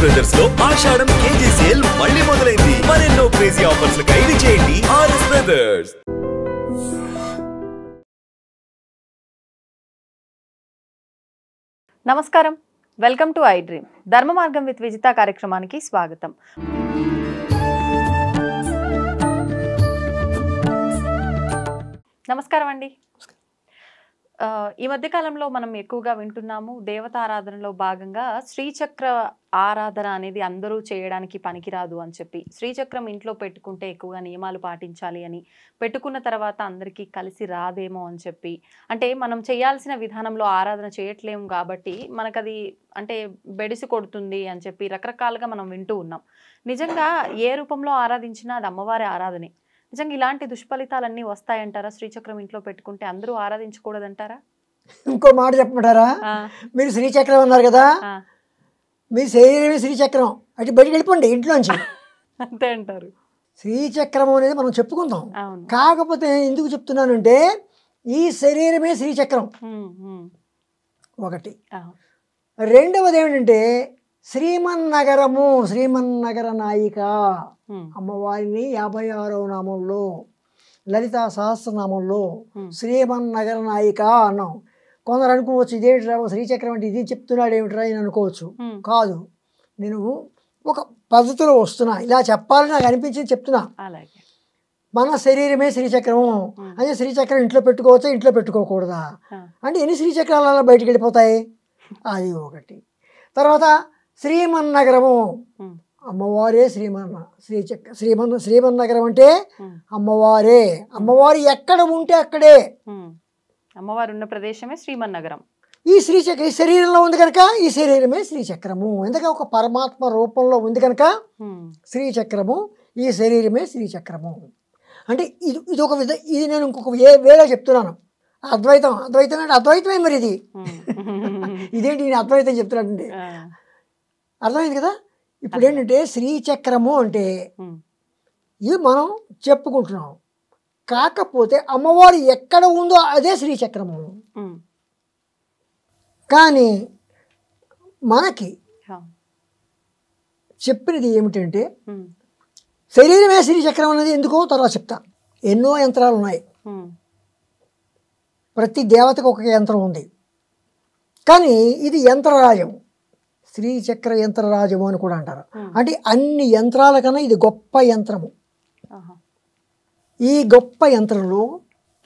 Brothers లో ఆషాఢం KG sale మళ్ళీ మొదలైంది. మరెన్నో క్రేజీ ఆఫర్స్ ఖైదీ చేయండి ఆర్ఎస్ బ్రదర్స్. నమస్కారం, వెల్కమ్ టు ఐ డ్రీమ్. ధర్మ మార్గం విత్ విజిత కార్యక్రమానికి స్వాగతం. నమస్కారం అండి. ఈ మధ్య కాలంలో మనం ఎక్కువగా వింటున్నాము, దేవతారాధనలో భాగంగా శ్రీచక్ర ఆరాధన అనేది అందరూ చేయడానికి పనికిరాదు అని చెప్పి, శ్రీచక్రం ఇంట్లో పెట్టుకుంటే ఎక్కువగా నియమాలు పాటించాలి అని, పెట్టుకున్న తర్వాత అందరికీ కలిసి రాదేమో అని చెప్పి, అంటే మనం చేయాల్సిన విధానంలో ఆరాధన చేయట్లేము కాబట్టి మనకది అంటే బెడిసి కొడుతుంది అని చెప్పి రకరకాలుగా మనం వింటూ ఉన్నాం. నిజంగా ఏ రూపంలో ఆరాధించినా అది అమ్మవారి ఆరాధనే. నిజంగా ఇలాంటి దుష్ఫలితాలన్నీ వస్తాయంటారా? శ్రీచక్రం ఇంట్లో పెట్టుకుంటే అందరూ ఆరాధించకూడదంటారా? ఇంకో మాట చెప్పమంటారా? మీరు శ్రీచక్రం అన్నారు కదా, మీ శరీరమే శ్రీచక్రం, అటు బయటకు వెళ్ళిపోండి ఇంట్లోంచి. అంతే అంటారు. శ్రీచక్రం అనేది మనం చెప్పుకుందాం, కాకపోతే ఎందుకు చెప్తున్నానంటే ఈ శరీరమే శ్రీచక్రం ఒకటి. రెండవది ఏమిటంటే శ్రీమన్నగరము, శ్రీమన్నగర నాయిక అమ్మవారిని 56వ నామంలో, లలితా సహస్రనామంలో శ్రీమన్నగర నాయిక అన్నాం. కొందరు అనుకోవచ్చు ఇదేమిట్రా శ్రీచక్రం అంటే ఇది చెప్తున్నాడు ఏమిట్రా అని అనుకోవచ్చు. కాదు, నేను ఒక పద్ధతిలో వస్తున్నా, ఇలా చెప్పాలని నాకు అనిపించింది చెప్తున్నా. మన శరీరమే శ్రీచక్రము అంటే శ్రీచక్రం ఇంట్లో పెట్టుకోవచ్చా, ఇంట్లో పెట్టుకోకూడదా అంటే ఎన్ని శ్రీచక్రాలు అలా బయటకు వెళ్ళిపోతాయి, అది ఒకటి. తర్వాత శ్రీమన్నగరము, అమ్మవారే శ్రీమన్నగరం అంటే అమ్మవారే, అమ్మవారు ఎక్కడ ఉంటే అక్కడే, అమ్మవారు ఉన్న ప్రదేశమే శ్రీమన్నగరం. ఈ శ్రీచక్రం ఈ శరీరంలో ఉంది కనుక ఈ శరీరమే శ్రీచక్రము, ఎందుకంటే ఒక పరమాత్మ రూపంలో ఉంది కనుక శ్రీచక్రము, ఈ శరీరమే శ్రీచక్రము. అంటే ఇది ఒక ఇది నేను ఇంకొక వేరే చెప్తున్నాను. అద్వైతం అద్వైతం అంటే అద్వైతమే మరి ఇది. ఇదేంటి నేను అద్వైతం చెప్తున్నానండి, అర్థమైంది కదా. ఇప్పుడు ఏంటంటే శ్రీచక్రము అంటే ఇది మనం చెప్పుకుంటున్నాం, కాకపోతే అమ్మవారు ఎక్కడ ఉందో అదే శ్రీచక్రము. కానీ మనకి చెప్పినది ఏమిటంటే శరీరమే శ్రీచక్రం అనేది ఎందుకో తర్వాత చెప్తా. ఎన్నో యంత్రాలు ఉన్నాయి, ప్రతి దేవతకు ఒక యంత్రం ఉంది, కానీ ఇది యంత్రరాజం, శ్రీచక్ర యంత్రరాజము అని కూడా అంటారు. అంటే అన్ని యంత్రాల కన్నా ఇది గొప్ప యంత్రము. ఈ గొప్ప యంత్రంలో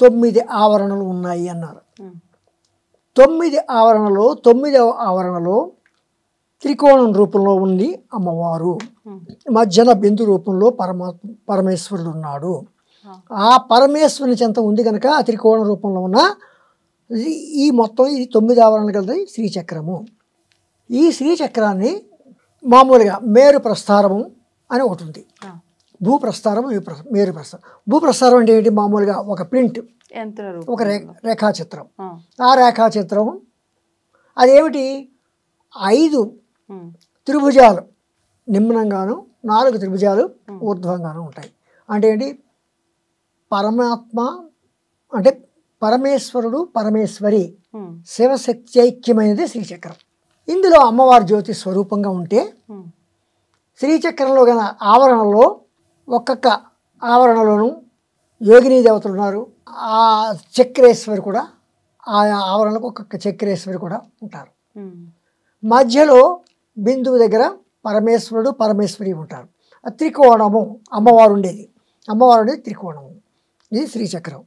9 ఆవరణలు ఉన్నాయి అన్నారు. 9 ఆవరణలో 9వ ఆవరణలో త్రికోణం రూపంలో ఉంది అమ్మవారు, మధ్యన బిందు రూపంలో పరమేశ్వరుడు ఉన్నాడు. ఆ పరమేశ్వరుని చెంత ఉంది కనుక ఆ త్రికోణ రూపంలో ఉన్న ఈ మొత్తం ఇది 9 ఆవరణలు కలిగి శ్రీచక్రము. ఈ శ్రీచక్రాన్ని మామూలుగా మేరు ప్రస్థారము అని ఒకటి ఉంది, భూప్రస్థారం, మేరు ప్రస్థారం. భూప్రస్థారం అంటే ఏంటి? మామూలుగా ఒక ప్రింట్, ఒక రేఖాచిత్రం. ఆ రేఖాచిత్రం అదేమిటి? 5 త్రిభుజాలు నిమ్నంగాను, 4 త్రిభుజాలు ఊర్ధ్వంగాను ఉంటాయి. అంటే ఏంటి? పరమాత్మ అంటే పరమేశ్వరుడు, పరమేశ్వరి, శివశక్తి ఐక్యమైనది శ్రీచక్రం. ఇందులో అమ్మవారి జ్యోతి స్వరూపంగా ఉంటే శ్రీచక్రంలో గల ఆవరణలో ఒక్కొక్క ఆవరణలోనూ యోగిని దేవతలు ఉన్నారు. ఆ చక్రేశ్వరి కూడా, ఆ ఆవరణకు ఒక్కొక్క చక్రేశ్వరి కూడా ఉంటారు. మధ్యలో బిందువు దగ్గర పరమేశ్వరుడు, పరమేశ్వరి ఉంటారు. త్రికోణము అమ్మవారు ఉండేది, అమ్మవారు ఉండేది త్రికోణము. ఇది శ్రీచక్రం.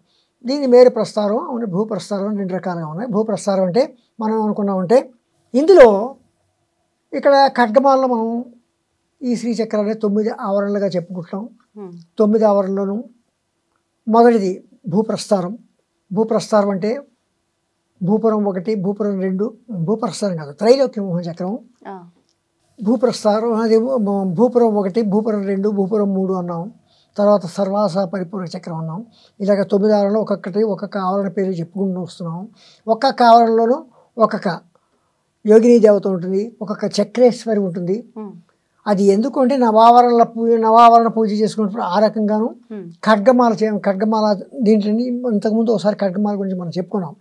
దీని మేరు ప్రస్థారం, భూప్రస్థారం 2 రకాలుగా ఉన్నాయి. భూప్రస్థారం అంటే మనం అనుకున్నామంటే ఇందులో ఇక్కడ ఖడ్గమాలలో మనం ఈ శ్రీచక్రాన్ని 9 ఆవరణలుగా చెప్పుకుంటాం. 9 ఆవరణలోనూ మొదటిది భూప్రస్థారం. భూప్రస్థారం అంటే భూపురం 1, భూపురం 2, భూప్రస్థారం కాదు, త్రైలోక్య మోహన చక్రం. భూప్రస్థారం అది భూపురం 1, భూపురం 2, భూపురం 3 అన్నాం. తర్వాత సర్వాస పరిపూర్ణ చక్రం అన్నాం. ఇలాగ 9 ఆవరణలో ఒక్కొక్క ఆవరణ పేరు చెప్పుకుంటూ వస్తున్నాం. ఒక్కొక్క ఆవరణలోనూ ఒక్కొక్క యోగిని దేవత ఉంటుంది, ఒక్కొక్క చక్రేశ్వరి ఉంటుంది. అది ఎందుకంటే నవావరణ పూజ చేసుకున్నప్పుడు ఆ రకంగాను ఖడ్గమాల దీంట్లో ఇంతకుముందు ఒకసారి ఖడ్గమాల గురించి మనం చెప్పుకున్నాం.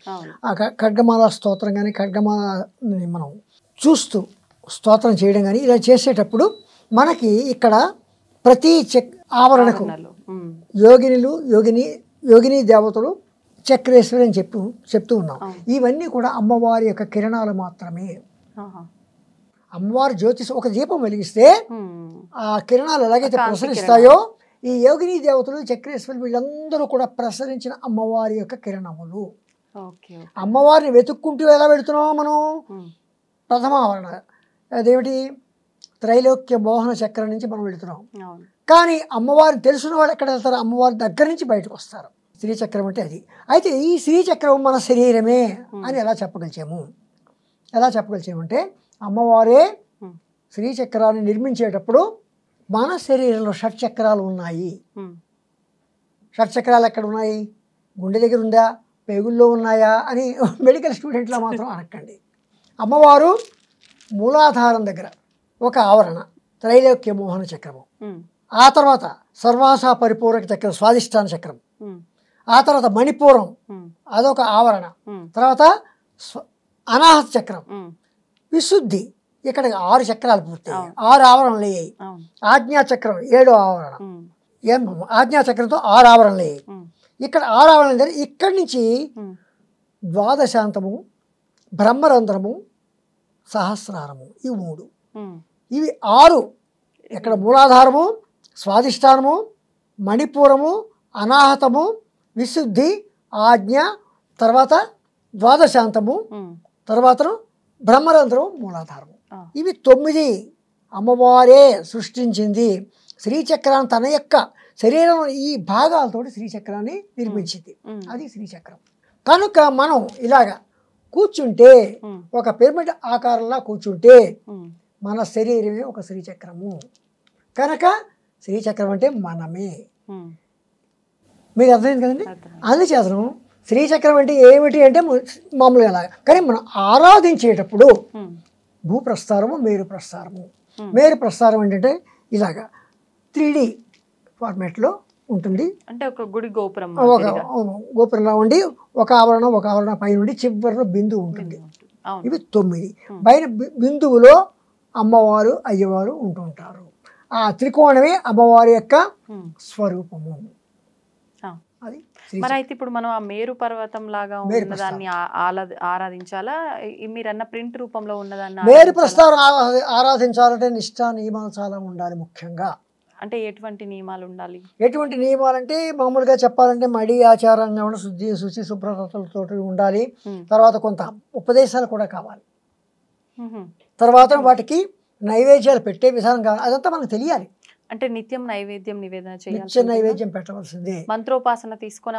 ఆ ఖడ్గమాల స్తోత్రం కానీ ఖడ్గమాలని మనం చూస్తూ స్తోత్రం చేయడం కానీ ఇలా చేసేటప్పుడు మనకి ఇక్కడ ప్రతి ఆవరణకు యోగిని దేవతలు చక్రేశ్వరి అని చెప్తూ ఉన్నాం. ఇవన్నీ కూడా అమ్మవారి యొక్క కిరణాలు మాత్రమే. అమ్మవారి జ్యోతిష్ ఒక దీపం వెలిగిస్తే ఆ కిరణాలు ఎలాగైతే ప్రసరిస్తాయో ఈ యోగిని దేవతలు చక్రేశ్వరి వీళ్ళందరూ కూడా ప్రసరించిన అమ్మవారి యొక్క కిరణములు. అమ్మవారిని వెతుక్కుంటూ ఎలా వెళుతున్నాం మనం? ప్రథమ ఆవరణ అదేమిటి? త్రైలోక్య మోహన చక్రం నుంచి మనం వెళుతున్నాం. కానీ అమ్మవారిని తెలుసున్న వాళ్ళు ఎక్కడ వెళ్తారు? అమ్మవారి దగ్గర నుంచి బయటకు వస్తారు. శ్రీచక్రం అంటే అది. అయితే ఈ శ్రీచక్రం మన శరీరమే అని ఎలా చెప్పగలిచామంటే అమ్మవారే శ్రీచక్రాన్ని నిర్మించేటప్పుడు మన శరీరంలో షట్చక్రాలు ఉన్నాయి. షట్చక్రాలు ఎక్కడ ఉన్నాయి? గుండె దగ్గర ఉందా, పేగుల్లో ఉన్నాయా అని మెడికల్ స్టూడెంట్లో మాత్రం అనకండి. అమ్మవారు మూలాధారం దగ్గర ఒక ఆవరణ త్రైలోక్య మోహన చక్రము, ఆ తర్వాత సర్వాస పరిపూరక చక్రం స్వాదిష్టాన చక్రం, ఆ తర్వాత మణిపూరం అదొక ఆవరణ, తర్వాత అనాహత చక్రం, విశుద్ధి ఇక్కడ 6 చక్రాలు పూర్తయ్యాయి, 6 ఆవరణలు అయ్యాయి. ఆజ్ఞాచక్రం 7వ ఆవరణ, ఆజ్ఞాచక్రంతో 6 ఆవరణలు అయ్యాయి. ఇక్కడ 6 ఆవరణలు ఇక్కడి నుంచి ద్వాదశాంతము, బ్రహ్మరంధ్రము, సహస్రారము, ఇవి 3. ఇవి 6 ఇక్కడ మూలాధారము, స్వాదిష్టానము, మణిపూరము, అనాహతము, విశుద్ధి, ఆజ్ఞ, తర్వాత ద్వాదశాంతము, తర్వాత బ్రహ్మరంధ్రం, మూలాధారము. ఇవి 9 అమ్మవారే సృష్టించింది. శ్రీచక్రాన్ని తన యొక్క శరీరం ఈ భాగాలతోటి శ్రీచక్రాన్ని నిర్మించింది. అది శ్రీచక్రం. కనుక మనం ఇలాగా కూర్చుంటే ఒక పిరమిడ్ ఆకారంలో కూర్చుంటే మన శరీరమే ఒక శ్రీచక్రము. కనుక శ్రీచక్రం అంటే మనమే. మీకు అర్థమైంది కదండి? అందుచేతను శ్రీచక్రం అంటే ఏమిటి అంటే మామూలుగా అలాగా. కానీ మనం ఆరాధించేటప్పుడు భూప్రస్థారము, మేరు ప్రస్థారము. మేరు ప్రస్థారం ఏంటంటే ఇలాగా 3D ఫార్మాట్లో ఉంటుంది. అంటే ఒక గుడి గోపురం, ఒక గోపురంలో ఉండి ఒక ఆవరణ పైన ఉండి చివరిలో బిందువు ఉంటుంది. ఇవి 9. పైన బిందువులో అమ్మవారు అయ్యవారు ఉంటుంటారు. ఆ త్రికోణమే అమ్మవారి యొక్క స్వరూపము. అది మరి అయితే ఇప్పుడు మనం ఆ మేరు పర్వతం లాగా ఉన్నదాన్ని ఆరాధించాలా? మీరన్న ప్రింట్ రూపంలో ఉన్నదాన్ని మేరు ప్రస్థానం ఆరాధించాలంటే నిష్ఠా నియమాలు చాలా ఉండాలి. ముఖ్యంగా అంటే ఎటువంటి నియమాలు ఉండాలి? ఎటువంటి నియమాలంటే మామూలుగా చెప్పాలంటే మడి ఆచారంగా ఉన్న శుచి శుభ్రతలతో ఉండాలి. తర్వాత కొంత ఉపదేశాలు కూడా కావాలి. తర్వాత వాటికి నైవేద్యాలు పెట్టే విధానం కావాలి. అదంతా మనకు తెలియాలి. అంటే నిత్యం నైవేద్యం నివేదన చేయాలి. నిత్య నైవేద్యం పెట్టవలసిందే. మంత్రోపాసన తీసుకున్న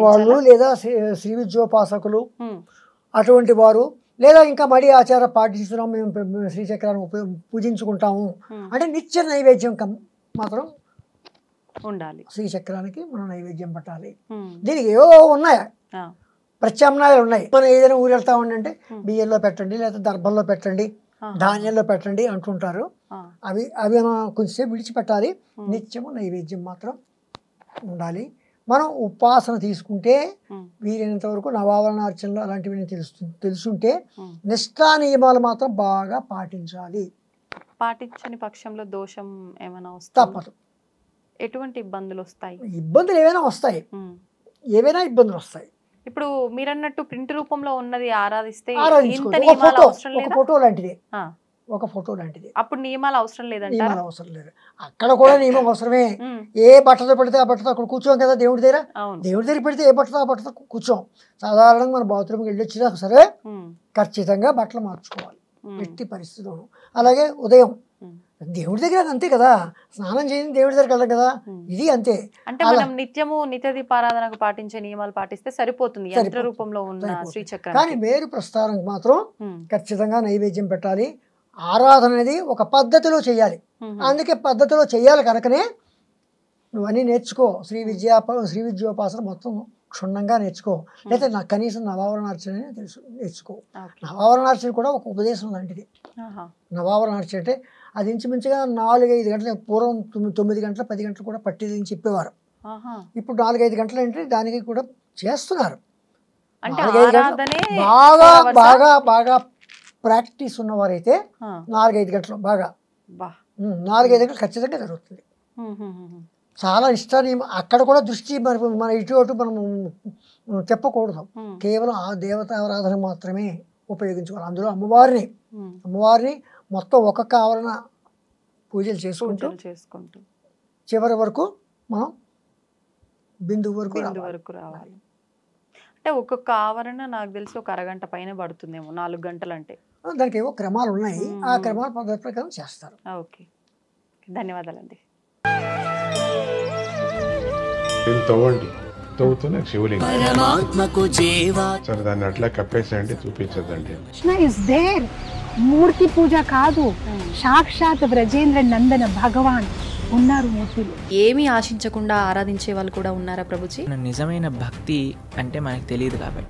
వాళ్ళు లేదా శ్రీ విద్యోపాసకులు అటువంటి వారు, లేదా ఇంకా మడి ఆచారం పాటిస్తున్నాం మేము శ్రీచక్రాన్ని పూజించుకుంటాము అంటే నిత్య నైవేద్యం మాత్రం ఉండాలి. శ్రీచక్రానికి మనం నైవేద్యం పెట్టాలి. దీనికి ఏవో ఉన్నాయి, ప్రత్యామ్నాయాలు ఉన్నాయి. మనం ఏదైనా ఊరు వెళ్తామండి అంటే బియ్యంలో పెట్టండి, లేదా దర్భంలో పెట్టండి, ధాన్యంలో పెట్టండి అంటుంటారు. అవి కొంచెంసేపు విడిచిపెట్టాలి. నిత్యము నైవేద్యం మాత్రం ఉండాలి. మనం ఉపాసన తీసుకుంటే వీలైనంత వరకు నవావరణార్చనలు అలాంటివి తెలుసుంటే నిష్ఠా నియమాలు మాత్రం బాగా పాటించాలి. పాటించని పక్షంలో దోషం ఏమైనా వస్తే తప్పదు. ఎటువంటి ఇబ్బందులు వస్తాయి? ఇబ్బందులు ఏవైనా వస్తాయి. ఇప్పుడు మీరన్నట్టు ప్రింట్ రూపంలో ఉన్నది ఆరాధిస్తే ఒక ఫోటో లాంటిది అప్పుడు నియమాలు అవసరం లేదంటే నియమాలు అవసరం లేదు. అక్కడ కూడా నియమం అవసరమే. ఏ బట్టతో పెడితే ఆ బట్టతో అక్కడ కూర్చోం కదా. దేవుడి దగ్గర పెడితే ఏ బట్టతో ఆ బట్టతో కూర్చోం. సాధారణంగా మన బాత్రూమ్కి వెళ్ళి వచ్చినా సరే ఖచ్చితంగా బట్టలు మార్చుకోవాలి ఎట్టి పరిస్థితుల్లోనూ. అలాగే ఉదయం దేవుడి దగ్గర అంతే కదా, స్నానం చేసి దేవుడి దగ్గరికి వెళ్ళాం కదా, ఇది అంతే. అంటే మనం నిత్యము నిత్య దీపారాధనకు పాటించే నియమాలు పాటిస్తే సరిపోతుంది యంత్ర రూపంలో ఉన్న శ్రీచక్రం. కానీ మేరు ప్రస్థానానికి మాత్రం ఖచ్చితంగా నైవేద్యం పెట్టాలి. ఆరాధన అనేది ఒక పద్ధతిలో చేయాలి. అందుకే పద్ధతిలో చేయాలి కనుకనే నువ్వన్నీ నేర్చుకో. శ్రీ విద్యోపాసన మొత్తం క్షుణ్ణంగా నేర్చుకో. లేకపోతే నాకు కనీసం నవావరణార్చన నేర్చుకో. నవావరణార్చన కూడా ఒక ఉపదేశం లాంటిది. నవావరణార్చన అంటే అది ఇంచుమించుగా 4-5 గంటలు, పూర్వం 9 గంటలు 10 గంటలు కూడా పట్టేది అని చెప్పేవారు. ఇప్పుడు 4-5 గంటలు అంటే దానికి కూడా చేస్తున్నారు. బాగా బాగా బాగా ప్రాక్టీస్ ఉన్నవారైతే ఆ, 4-5 గంటలు బాగా బా 4-5 గంటలు ఖచ్చితంగా జరుగుతుంది. చాలా ఇష్టాన్ని అక్కడ కూడా దృష్టి మన ఇటు అటు మనం చెప్పకూడదు. కేవలం ఆ దేవతారాధన మాత్రమే ఉపయోగించుకోవాలి. అందులో అమ్మవారిని మొత్తం ఒక్కొక్క ఆవరణ పూజలు చేసుకుంటూ చివరి వరకు మనం బిందువు వరకు రావాలి. అంటే ఒక్కొక్క ఆవరణ నాకు తెలిసి ఒక అరగంట పైన పడుతుందేమో, 4 గంటలు అంటే. దానికి ఏవో క్రమాలు ఉన్నాయి, ఆ క్రమాల పద్ధతి ప్రకారం చేస్తారు. ఓకే, ధన్యవాదాలండి. తవ్వండి, తవ్వుతున్న శివలింగం సరే దాన్ని అట్లా కప్పేసేయండి, చూపించదండి. Krishna is there. మూర్తి పూజ కాదు, సాక్షాత్ బ్రజేంద్ర నందన భగవాన్ ఉన్నారు మూర్తిలో. ఏమీ ఆశించకుండా ఆరాధించే వాళ్ళు కూడా ఉన్నారా ప్రభుజీ? నిజమైన భక్తి అంటే మనకు తెలియదు కాబట్టి